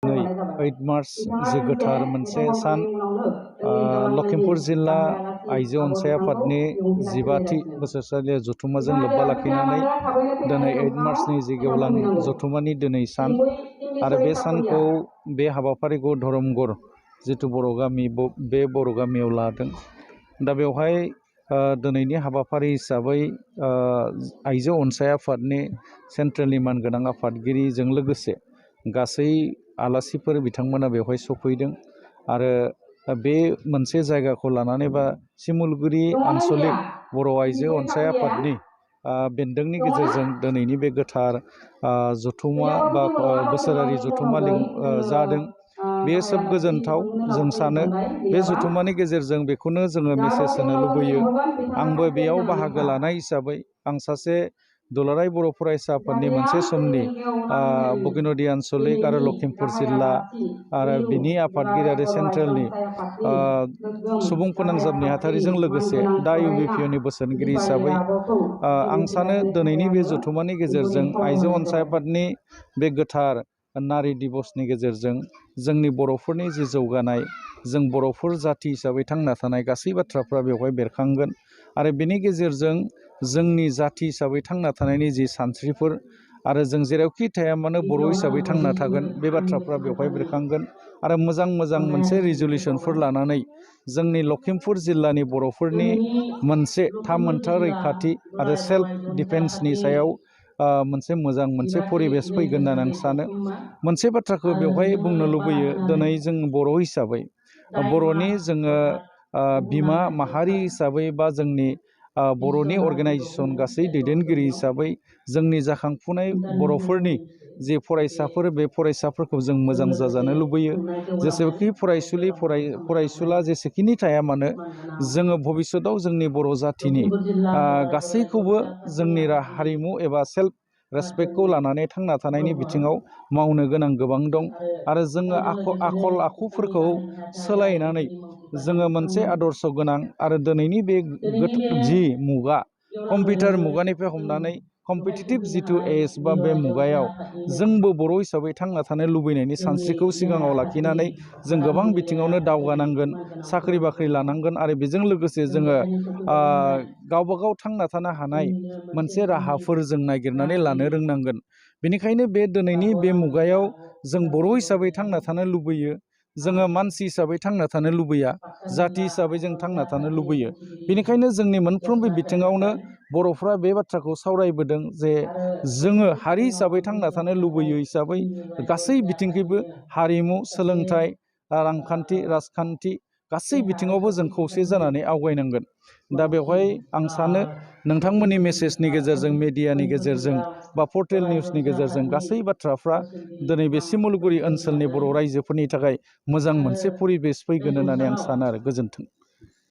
दिनै 8 मार्च जि गोथार मोनसे सान लखिमपुर जिल्ला आइजो अनसाय आफादनि 15थि बोसोरसालि जथुम्माजों लोब्बा लाखिनानै दिनै 8 मार्चनि जि गेवलां जथुम्मानि दिनै सान आरो बे सानखौ बे हाबाफारिखौ धरमगर जिथु बर' गामि बे बर' गामियाव लादों। दा बेवहाय दिनैनि हाबाफारि हिसाबै आइजो अनसाय आफादनि सेन्ट्रेलनि मानगोनां आफादगिरिजों लोगोसे गासै आलासिफोर बिथांमोना बेवहाय सफैदों आरो बे मोनसे जायगाखौ लानानै बा सिमुलगुरि आन्सलिक बर' आइजो अनसाय आफादनि बेन्दोंनि गेजेरजों दिनैनि बे गोथार जथुम्मा बा बोसोरारि जथुम्मा जादों। बेयो सोब गोजोनथाव। जों सानो बे जथुम्मानि गेजेरजों बेखौनो जोङो मेसेज होनो लुबैयो। आंबो बेयाव बाहागो लानाय हिसाबै आं सासे दुलाराय बर' फरायसा आफादनि मोनसे समनि बगिनदि आन्सलिक आरो लखिमपुर जिल्ला आरो बिनि आफादगिरि आरो सेन्ट्रेलनि सुबुं फोनांजाब नेहाथारिजों लोगोसे दा UBPनि बोसोनगिरि हिसाबै आं सानो दिनैनि बे जथुम्मानि गेजेरजों आइजो अनसाय आफादनि बे गोथार नारि दिबसनि गेजेरजों जोंनि बर'फोरनि जि जौगानाय, जों बर'फोर जाथि हिसाबै थांना थानाय गासै बाथ्राफ्रा बेवहाय बेरखांगोन आरो बेनि गेजेरजों जोंनि जाथि हिसाबै थांना थानायनि जि सानस्रिफोर आरो जों जेरावखि थाया मानो बर' हिसाबै थांना थागोन बे बाथ्राफ्रा बेवहाय बेरखांगोन आरो मोजां मोनसे रिजलिउसनफोर लानानै जोंनि लखिमपुर जिल्लानि बर'फोरनि मोनसे थामोनथा रैखाथि आरो सेल्फ डिफेन्सनि सायाव मोनसे परिबेस फैगोन होननानै आं सानो। मोनसे बाथ्राखौ बेवहाय बुंनो लुबैयो, दिनै जों बर' हिसाबै बर'नि जोङो बिमा माहारि हिसाबै बा जोंनि बर'नि अर्गेनाइजेसन गासै दैदेनगिरि हिसाबै जोंनि जाखांफुनाय बर'फोरनि जे फरायसाफोर बे फरायसाफोरखौ जों मोजां जाजानो लुबैयो। जेसेबांखि फरायसुला जेसेखिनि थाया मानो जोङो भबिष्यतआव जोंनि बर' जाथिनि गासैखौबो जोंनि हारिमु एबा सेल्फ रेसपेक्टखौ लानानै थांना थानायनि बिथिङाव मावनो गोनां गोबां दं आरो जोङो आखल आखुफोरखौ सोलायनानै जोङो मोनसे आदर्श गोनां आरो दिनैनि बे जि मुगा कम्पिउटार मुगानिफ्राय हमनानै कम्पिटिटिभ जिथु एज बा बे मुगायाव जोंबो बर' हिसाबै थांना थानो लुबैनायनि सानस्रिखौ सिगाङाव लाखिनानै जों गोबां बिथिङावनो दावगानांगोन, साख्रि बाख्रि लानांगोन आरो बेजों लोगोसे जोङो गावबा गाव थांना थानो हानाय मोनसे राहाफोर जों नागिरनानै लानो रोंनांगोन। बेनिखायनो बे दिनैनि बे मुगायाव जों बर' हिसाबै थांना थानो लुबैयो। जोङो मानसि हिसाबै थांना थानो लुबैया, जाथि हिसाबै जों थांना थानो लुबैयो। बेनिखायनो जोंनि मोनफ्रोमबो बिथिङावनो बर'फ्रा बे बाथ्राखौ सावरायबोदों जे जोङो हारि हिसाबै थांना थानो लुबैयो हिसाबै गासै बिथिंखैबो हारिमु, सोलोंथाइ, रांखान्थि, राजखान्थि गासै बिथिङावबो जों खौसे जानानै आवगायनांगोन। दा बेवहाय आं सानो नोंथांमोननि मेसेजनि गेजेरजों, मेडियानि गेजेरजों बा पर्टेल निउसनि गेजेरजों गासै बाथ्राफ्रा दिनै बे सिमुलगुरि ओनसोलनि बर' रायजोफोरनि थाखाय मोजां मोनसे परिबेस फैगोन होननानै आं सानो आरो। गोजोन्थों।